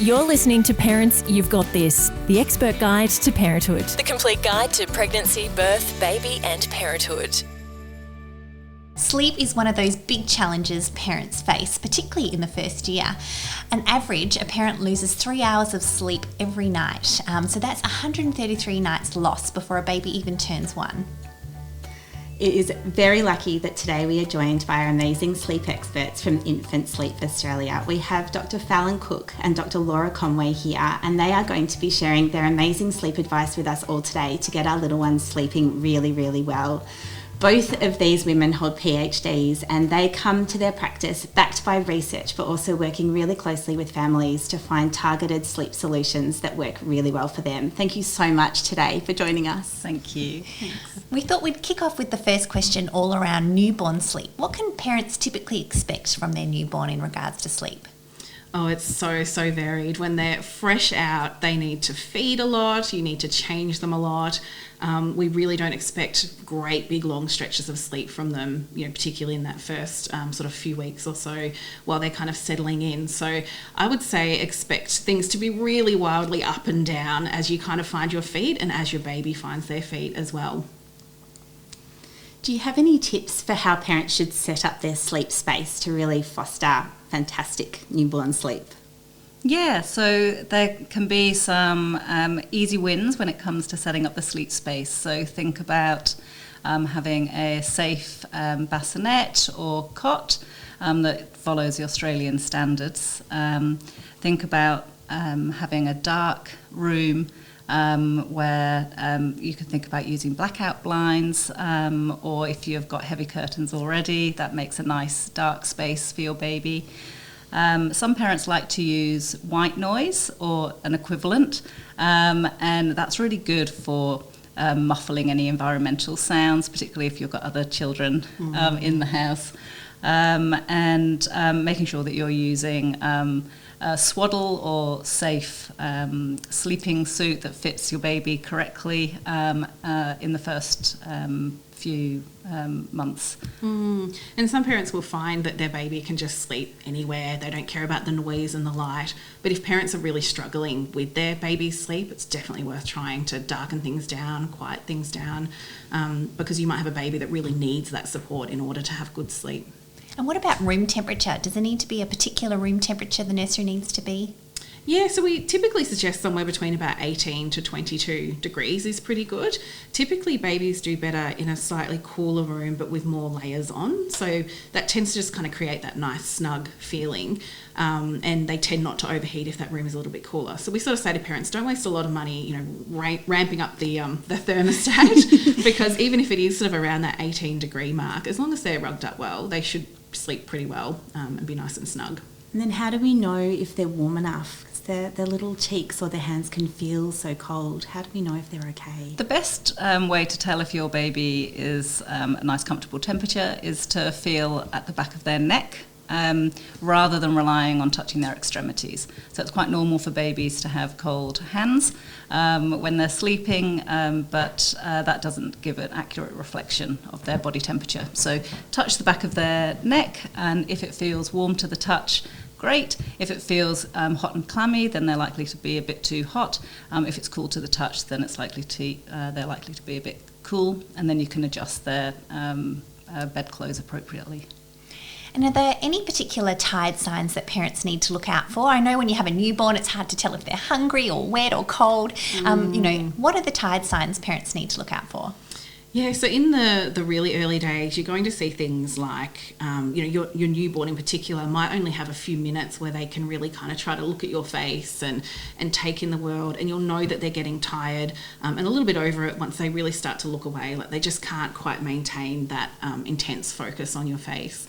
You're listening to Parents You've Got This, the expert guide to parenthood. The complete guide to pregnancy, birth, baby and parenthood. Sleep is one of those big challenges parents face, particularly in the first year. On average, a parent loses 3 hours of sleep every night. So that's 133 nights lost before a baby even turns one. It is very lucky that today we are joined by our amazing sleep experts from Infant Sleep Australia. We have Dr. Fallon Cook and Dr. Laura Conway here, and they are going to be sharing their amazing sleep advice with us all today to get our little ones sleeping really, really well. Both of these women hold PhDs and they come to their practice backed by research, but also working really closely with families to find targeted sleep solutions that work really well for them. Thank you so much today for joining us. Thank you. Thanks. We thought we'd kick off with the first question all around newborn sleep. What can parents typically expect from their newborn in regards to sleep? Oh, it's so varied. When they're fresh out, they need to feed a lot, you need to change them a lot. We really don't expect great big long stretches of sleep from them, particularly in that first sort of few weeks or so while they're kind of settling in. So I would say expect things to be really wildly up and down as you kind of find your feet and as your baby finds their feet as well. Do you have any tips for how parents should set up their sleep space to really foster fantastic newborn sleep? Yeah, so there can be some easy wins when it comes to setting up the sleep space. So think about having a safe bassinet or cot that follows the Australian standards. Think about having a dark room where you can think about using blackout blinds, or if you've got heavy curtains already, that makes a nice dark space for your baby. Some parents like to use white noise or an equivalent, and that's really good for muffling any environmental sounds, particularly if you've got other children in the house, and making sure that you're using a swaddle or safe sleeping suit that fits your baby correctly in the first few months. And some parents will find that their baby can just sleep anywhere. They don't care about the noise and the light. But if parents are really struggling with their baby's sleep, it's definitely worth trying to darken things down, quiet things down, because you might have a baby that really needs that support in order to have good sleep. And what about room temperature? Does there need to be a particular room temperature the nursery needs to be? Yeah, so we typically suggest somewhere between about 18 to 22 degrees is pretty good. Typically babies do better in a slightly cooler room but with more layers on, so that tends to just kind of create that nice snug feeling, and they tend not to overheat if that room is a little bit cooler. So we sort of say to parents, don't waste a lot of money ramping up the thermostat because even if it is sort of around that 18 degree mark, as long as they're rugged up well, they should sleep pretty well and be nice and snug. And then how do we know if they're warm enough? Because their little cheeks or their hands can feel so cold. How do we know if they're okay? The best way to tell if your baby is a nice comfortable temperature is to feel at the back of their neck rather than relying on touching their extremities. So it's quite normal for babies to have cold hands when they're sleeping, but that doesn't give an accurate reflection of their body temperature. So touch the back of their neck, and if it feels warm to the touch, great. If it feels hot and clammy, then they're likely to be a bit too hot. If it's cool to the touch, then it's likely to they're likely to be a bit cool, and then you can adjust their bedclothes appropriately. And are there any particular tired signs that parents need to look out for? I know when you have a newborn, it's hard to tell if they're hungry or wet or cold. What are the tired signs parents need to look out for? Yeah, so in the really early days, you're going to see things like, your newborn in particular might only have a few minutes where they can really kind of try to look at your face and take in the world, and you'll know that they're getting tired and a little bit over it once they really start to look away, like they just can't quite maintain that intense focus on your face.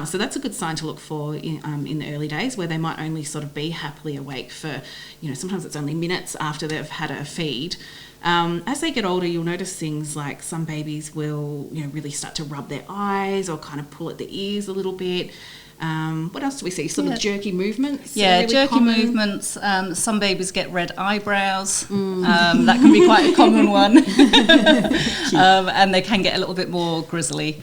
So that's a good sign to look for in the early days, where they might only sort of be happily awake for, sometimes it's only minutes after they've had a feed. As they get older, you'll notice things like some babies will, really start to rub their eyes or kind of pull at the ears a little bit. What else do we see? Sort of jerky movements? Yeah, really jerky movements. Some babies get red eyebrows. That can be quite a common one. And they can get a little bit more grizzly.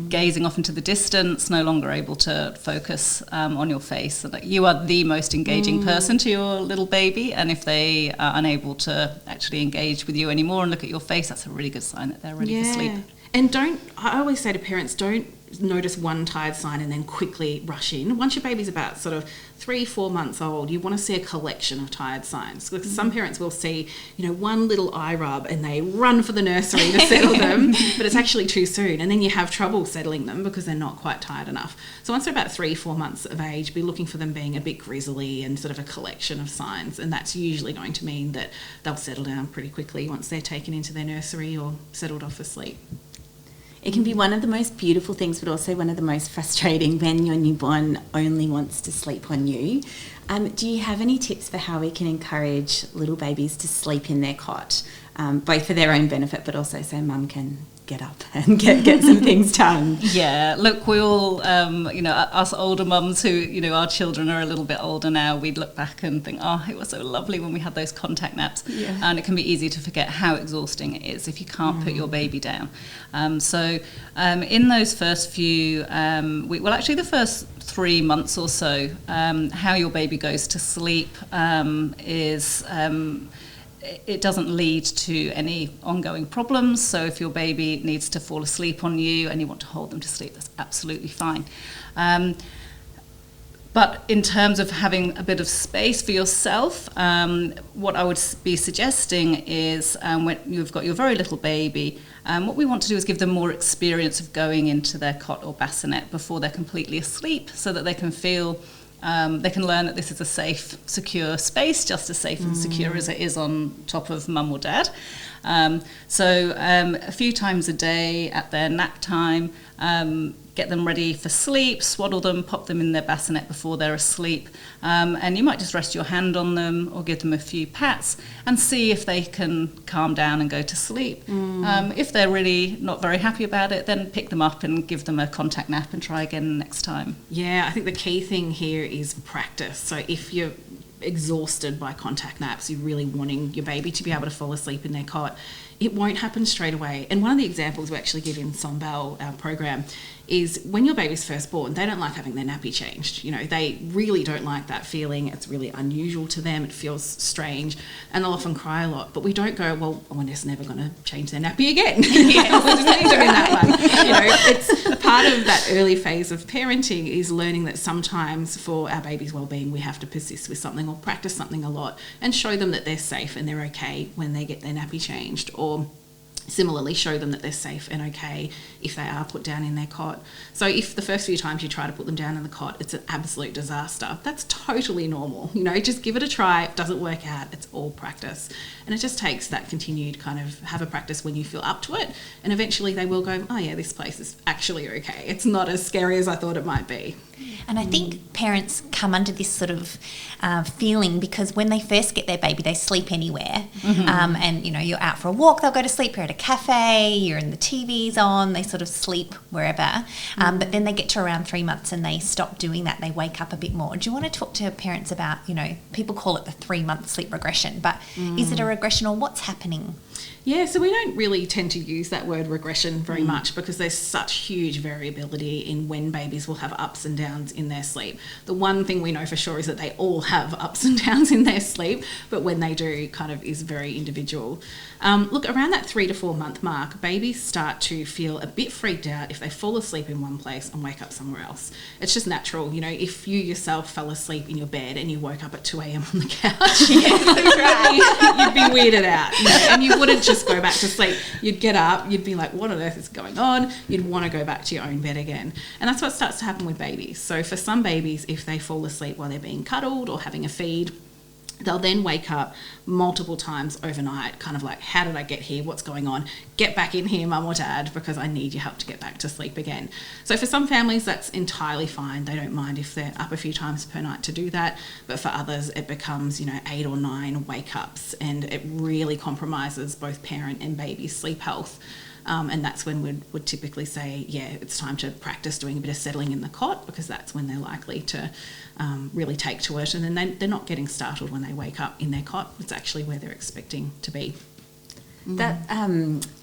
gazing off into the distance, no longer able to focus on your face, so that you are the most engaging person to your little baby, and if they are unable to actually engage with you anymore and look at your face, that's a really good sign that they're ready for sleep. And I always say to parents, don't notice one tired sign and then quickly rush in. Once your baby's about sort of 3-4 months old, you want to see a collection of tired signs. Because some parents will see, one little eye rub and they run for the nursery to settle them, but it's actually too soon. And then you have trouble settling them because they're not quite tired enough. So once they're about 3-4 months of age, be looking for them being a bit grizzly and sort of a collection of signs. And that's usually going to mean that they'll settle down pretty quickly once they're taken into their nursery or settled off for sleep. It can be one of the most beautiful things, but also one of the most frustrating when your newborn only wants to sleep on you. Do you have any tips for how we can encourage little babies to sleep in their cot, both for their own benefit, but also so mum can get up and get some things done? Yeah, look, we all, us older mums who, our children are a little bit older now, we'd look back and think, oh, it was so lovely when we had those contact naps. Yeah. And it can be easy to forget how exhausting it is if you can't put your baby down. So in those first few, the first 3 months or so, how your baby goes to sleep is... it doesn't lead to any ongoing problems. So if your baby needs to fall asleep on you and you want to hold them to sleep, that's absolutely fine. But in terms of having a bit of space for yourself, what I would be suggesting is when you've got your very little baby, what we want to do is give them more experience of going into their cot or bassinet before they're completely asleep, so that they can feel they can learn that this is a safe, secure space, just as safe and secure as it is on top of mum or dad. So a few times a day at their nap time, get them ready for sleep, swaddle them, pop them in their bassinet before they're asleep, and you might just rest your hand on them or give them a few pats and see if they can calm down and go to sleep. If they're really not very happy about it, then pick them up and give them a contact nap and try again next time. Yeah, I think the key thing here is practice. So if you're exhausted by contact naps, you're really wanting your baby to be able to fall asleep in their cot, it won't happen straight away. And one of the examples we actually give in Sombel, our program, is when your baby's first born, they don't like having their nappy changed. They really don't like that feeling. It's really unusual to them. It feels strange, and they'll often cry a lot. But we don't go, well, we're just never going to change their nappy again. We're just going to do that one. It's part of that early phase of parenting is learning that sometimes for our baby's well-being, we have to persist with something or practice something a lot and show them that they're safe and they're okay when they get their nappy changed, or similarly show them that they're safe and okay if they are put down in their cot. So if the first few times you try to put them down in the cot, it's an absolute disaster, that's totally normal. Just give it a try. If it doesn't work out, it's all practice. And it just takes that continued kind of have a practice when you feel up to it, and eventually they will go, oh yeah, this place is actually okay. It's not as scary as I thought it might be. And I think parents come under this sort of feeling because when they first get their baby, they sleep anywhere. And, you're out for a walk, they'll go to sleep. You're at a cafe, you're in the TV's on, they sort of sleep wherever. But then they get to around 3 months and they stop doing that. They wake up a bit more. Do you want to talk to parents about, people call it the 3-month sleep regression, but is it a regression or what's happening? Yeah, so we don't really tend to use that word regression very much because there's such huge variability in when babies will have ups and downs in their sleep. The one thing we know for sure is that they all have ups and downs in their sleep, but when they do kind of is very individual. Look, around that 3 to 4 month mark, babies start to feel a bit freaked out if they fall asleep in one place and wake up somewhere else. It's just natural. If you yourself fell asleep in your bed and you woke up at 2 a.m. on the couch, you'd be weirded out. And you wouldn't just go back to sleep. You'd get up, you'd be like, what on earth is going on? You'd want to go back to your own bed again. And that's what starts to happen with babies. So for some babies, if they fall asleep while they're being cuddled or having a feed, they'll then wake up multiple times overnight, kind of like, how did I get here? What's going on? Get back in here, mum or dad, because I need your help to get back to sleep again. So for some families, that's entirely fine. They don't mind if they're up a few times per night to do that. But for others, it becomes, 8 or 9 wake-ups, and it really compromises both parent and baby's sleep health. And that's when we'd typically say, yeah, it's time to practice doing a bit of settling in the cot, because that's when they're likely to really take to it. And then they're not getting startled when they wake up in their cot. It's actually where they're expecting to be. That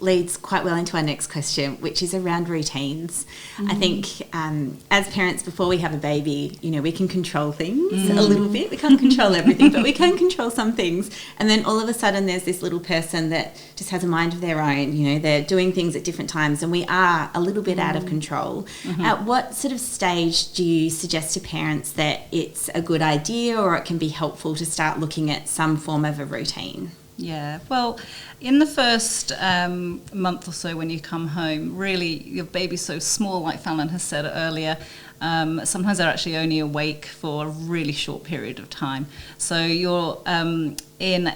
leads quite well into our next question, which is around routines. I think as parents, before we have a baby, we can control things a little bit. We can't control everything, but we can control some things. And then all of a sudden there's this little person that just has a mind of their own. They're doing things at different times and we are a little bit out of control. At what sort of stage do you suggest to parents that it's a good idea or it can be helpful to start looking at some form of a routine? Yeah, well, in the first month or so when you come home, really your baby's so small, like Fallon has said earlier, sometimes they're actually only awake for a really short period of time. So you'll be in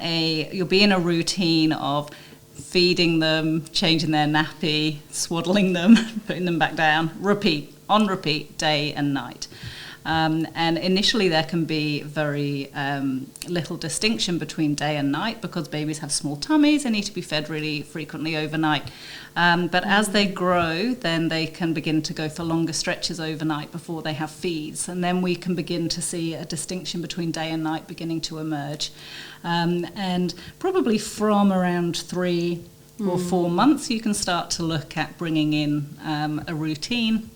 a routine of feeding them, changing their nappy, swaddling them, putting them back down, repeat, day and night. And initially there can be very little distinction between day and night because babies have small tummies, they need to be fed really frequently overnight. But as they grow, then they can begin to go for longer stretches overnight before they have feeds. And then we can begin to see a distinction between day and night beginning to emerge. And probably from around 3 or 4 months, you can start to look at bringing in a routine.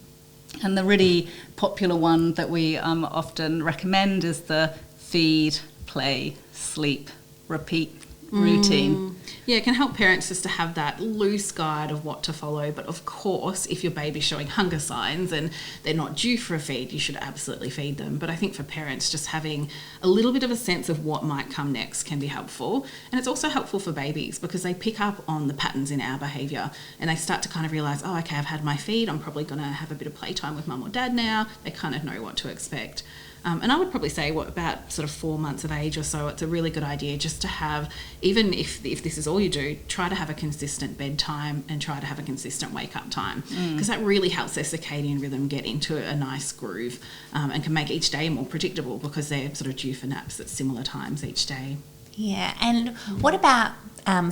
And the really popular one that we often recommend is the feed, play, sleep, repeat routine. Yeah, it can help parents just to have that loose guide of what to follow. But of course, if your baby's showing hunger signs and they're not due for a feed, you should absolutely feed them. But I think for parents, just having a little bit of a sense of what might come next can be helpful. And it's also helpful for babies because they pick up on the patterns in our behaviour and they start to kind of realise, oh, okay, I've had my feed, I'm probably going to have a bit of playtime with mum or dad now. They kind of know what to expect. And I would probably say about sort of 4 months of age or so, it's a really good idea just to have, even if this is all you do, try to have a consistent bedtime and try to have a consistent wake up time because that really helps their circadian rhythm get into a nice groove and can make each day more predictable because they're sort of due for naps at similar times each day. Yeah, and what about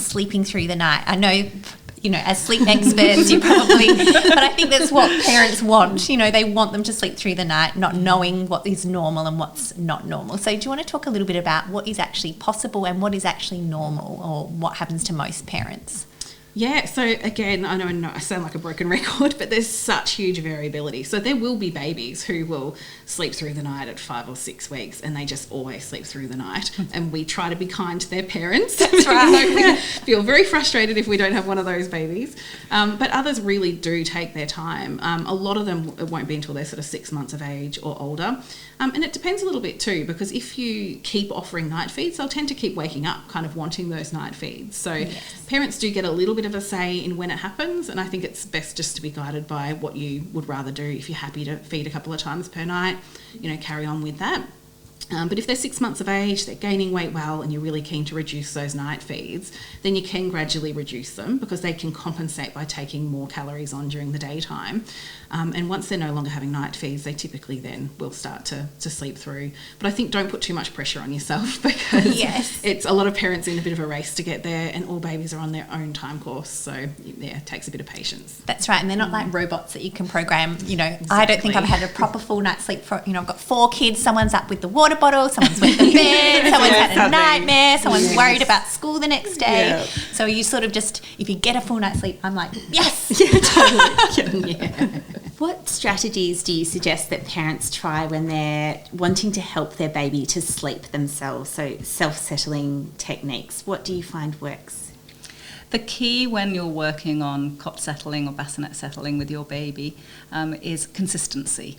sleeping through the night? I know, as sleep experts, you probably, but I think that's what parents want. They want them to sleep through the night, not knowing what is normal and what's not normal. So do you want to talk a little bit about what is actually possible and what is actually normal or what happens to most parents? Yeah, so again, I know I sound like a broken record, but there's such huge variability. So there will be babies who will sleep through the night at 5 or 6 weeks and they just always sleep through the night. And we try to be kind to their parents. That's right. We feel very frustrated if we don't have one of those babies. But others really do take their time. A lot of them, it won't be until they're sort of 6 months of age or older. And it depends a little bit too, because if you keep offering night feeds, they'll tend to keep waking up kind of wanting those night feeds. So parents do get a little bit of a say in when it happens, and I think it's best just to be guided by what you would rather do. If you're happy to feed a couple of times per night, carry on with that. But if they're 6 months of age, they're gaining weight well, and you're really keen to reduce those night feeds, then you can gradually reduce them because they can compensate by taking more calories on during the daytime. And once they're no longer having night feeds, they typically then will start to sleep through. But I think don't put too much pressure on yourself because it's a lot of parents in a bit of a race to get there, and all babies are on their own time course. So, it takes a bit of patience. That's right. And they're not like robots that you can program. Exactly. I don't think I've had a proper full night's sleep for, I've got 4 kids. Someone's up with the water bottle, someone's with the bed, someone's had a nightmare, someone's worried about school the next day. Yeah. So you sort of just, if you get a full night's sleep, I'm like, yes! Yeah, totally. What strategies do you suggest that parents try when they're wanting to help their baby to sleep themselves? So self-settling techniques. What do you find works? The key when you're working on cot settling or bassinet settling with your baby is consistency.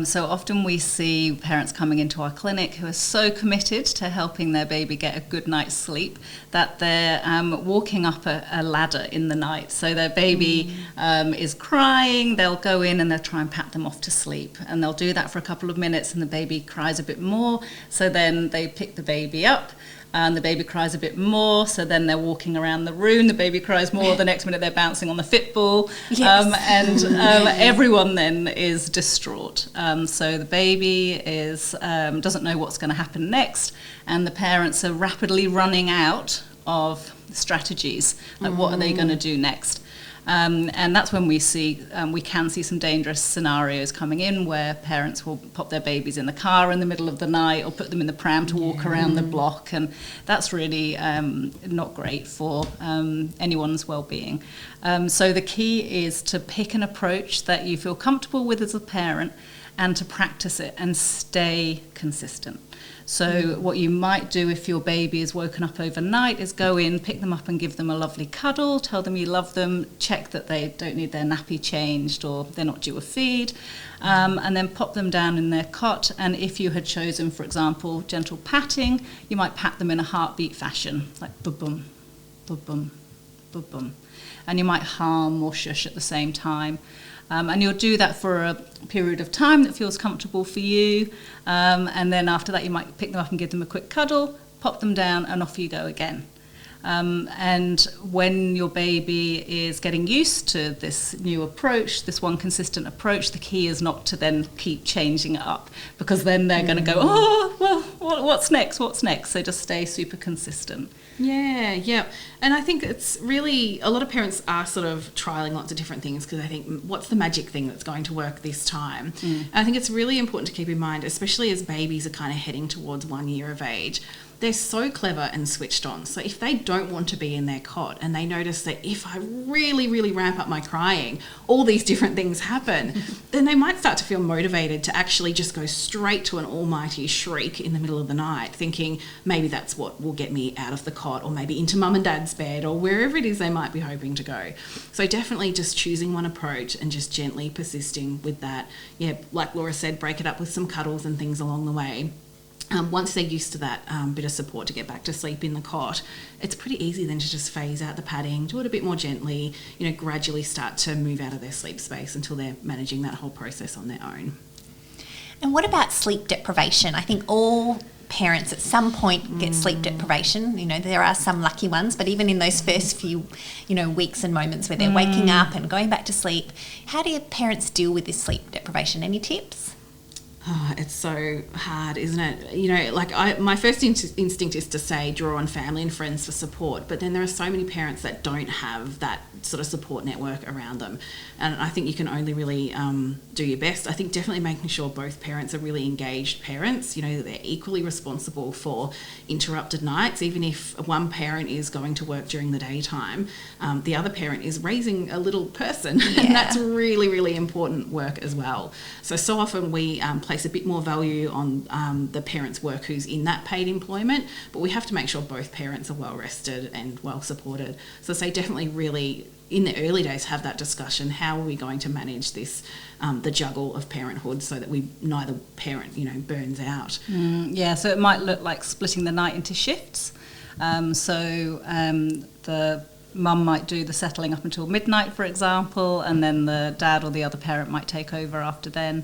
So often we see parents coming into our clinic who are so committed to helping their baby get a good night's sleep that they're walking up a ladder in the night. So their baby is crying, they'll go in and they'll try and pat them off to sleep. And they'll do that for a couple of minutes and the baby cries a bit more. So then they pick the baby up. And the baby cries a bit more, so then they're walking around the room, the baby cries more, the next minute they're bouncing on the Fitball, and everyone then is distraught. So the baby doesn't know what's going to happen next, and the parents are rapidly running out of strategies, like what are they going to do next? And that's when we can see some dangerous scenarios coming in where parents will pop their babies in the car in the middle of the night or put them in the pram to walk around the block, and that's really not great for anyone's well-being. So the key is to pick an approach that you feel comfortable with as a parent and to practice it and stay consistent. So what you might do if your baby is woken up overnight is go in, pick them up and give them a lovely cuddle, tell them you love them, check that they don't need their nappy changed or they're not due a feed, and then pop them down in their cot. And if you had chosen, for example, gentle patting, you might pat them in a heartbeat fashion, like bum-bum, bum-bum, bum-bum. And you might hum or shush at the same time. And you'll do that for a period of time that feels comfortable for you. And then after that, you might pick them up and give them a quick cuddle, pop them down, and off you go again. And when your baby is getting used to this new approach, this one consistent approach, the key is not to then keep changing it up, because then they're going to go, oh, well, what's next? So just stay super consistent. Yeah. And I think it's really, a lot of parents are sort of trialing lots of different things because they think, what's the magic thing that's going to work this time? And I think it's really important to keep in mind, especially as babies are kind of heading towards 1 year of age, they're so clever and switched on. So if they don't want to be in their cot and they notice that if I really, really ramp up my crying, all these different things happen, then they might start to feel motivated to actually just go straight to an almighty shriek in the middle of the night, thinking maybe that's what will get me out of the cot or maybe into mum and dad's bed or wherever it is they might be hoping to go. So definitely just choosing one approach and just gently persisting with that. Yeah, like Laura said, break it up with some cuddles and things along the way. Once they're used to that bit of support to get back to sleep in the cot, it's pretty easy then to just phase out the padding, do it a bit more gently, gradually start to move out of their sleep space until they're managing that whole process on their own. And what about sleep deprivation? I think all parents at some point get sleep deprivation. There are some lucky ones, but even in those first few, weeks and moments where they're waking up and going back to sleep, how do parents deal with this sleep deprivation? Any tips? Oh, it's so hard, isn't it? My first instinct is to say draw on family and friends for support, but then there are so many parents that don't have that sort of support network around them, and I think you can only really do your best. I think definitely making sure both parents are really engaged parents, that they're equally responsible for interrupted nights. Even if one parent is going to work during the daytime, the other parent is raising a little person, and that's really, really important work as well. So often we place a bit more value on the parent's work who's in that paid employment, but we have to make sure both parents are well rested and well supported. So say definitely really in the early days have that discussion. How are we going to manage this, the juggle of parenthood, so that neither parent burns out? So it might look like splitting the night into shifts. The mum might do the settling up until midnight, for example, and then the dad or the other parent might take over after then.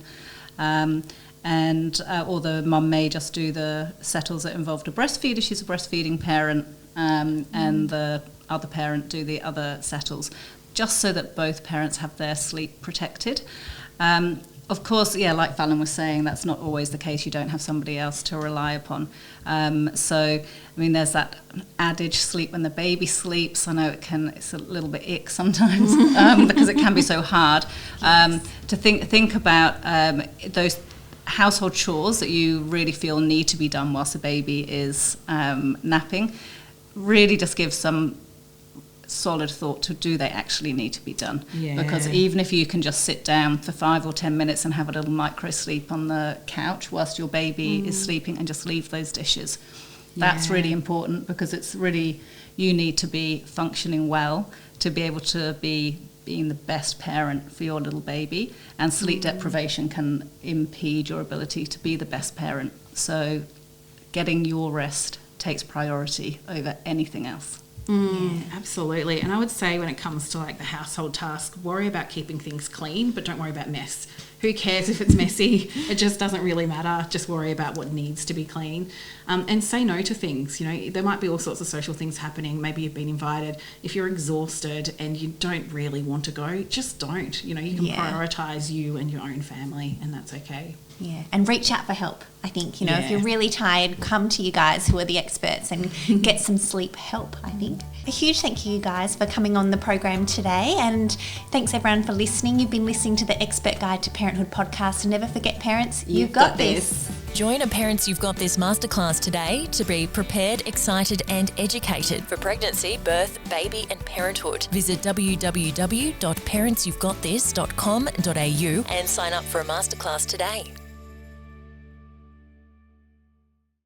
Or the mum may just do the settles that involved a breastfeeder. She's a breastfeeding parent, and the other parent do the other settles, just so that both parents have their sleep protected. Of course, like Fallon was saying, that's not always the case. You don't have somebody else to rely upon. There's that adage, sleep when the baby sleeps. I know it's a little bit ick sometimes because it can be so hard. To think about those household chores that you really feel need to be done whilst the baby is napping. Really just give some solid thought to, do they actually need to be done? Because even if you can just sit down for 5 or 10 minutes and have a little micro sleep on the couch whilst your baby is sleeping and just leave those dishes, that's really important, because it's really, you need to be functioning well to be able to be being the best parent for your little baby, and sleep deprivation can impede your ability to be the best parent. So getting your rest takes priority over anything else. Absolutely. And I would say when it comes to the household task, worry about keeping things clean, but don't worry about mess. Who cares if it's messy? It just doesn't really matter. Just worry about what needs to be clean, and say no to things. There might be all sorts of social things happening. Maybe you've been invited. If you're exhausted and you don't really want to go, just don't. You can prioritise you and your own family, and that's okay. Yeah, and reach out for help. I think, if you're really tired, come to you guys who are the experts and get some sleep help, I think. A huge thank you guys for coming on the program today, and thanks everyone for listening. You've been listening to the Expert Guide to Parenthood podcast, and never forget, parents, you've got this. Join a Parents You've Got This masterclass today to be prepared, excited and educated for pregnancy, birth, baby and parenthood. Visit www.parentsyou'vegotthis.com.au and sign up for a masterclass today.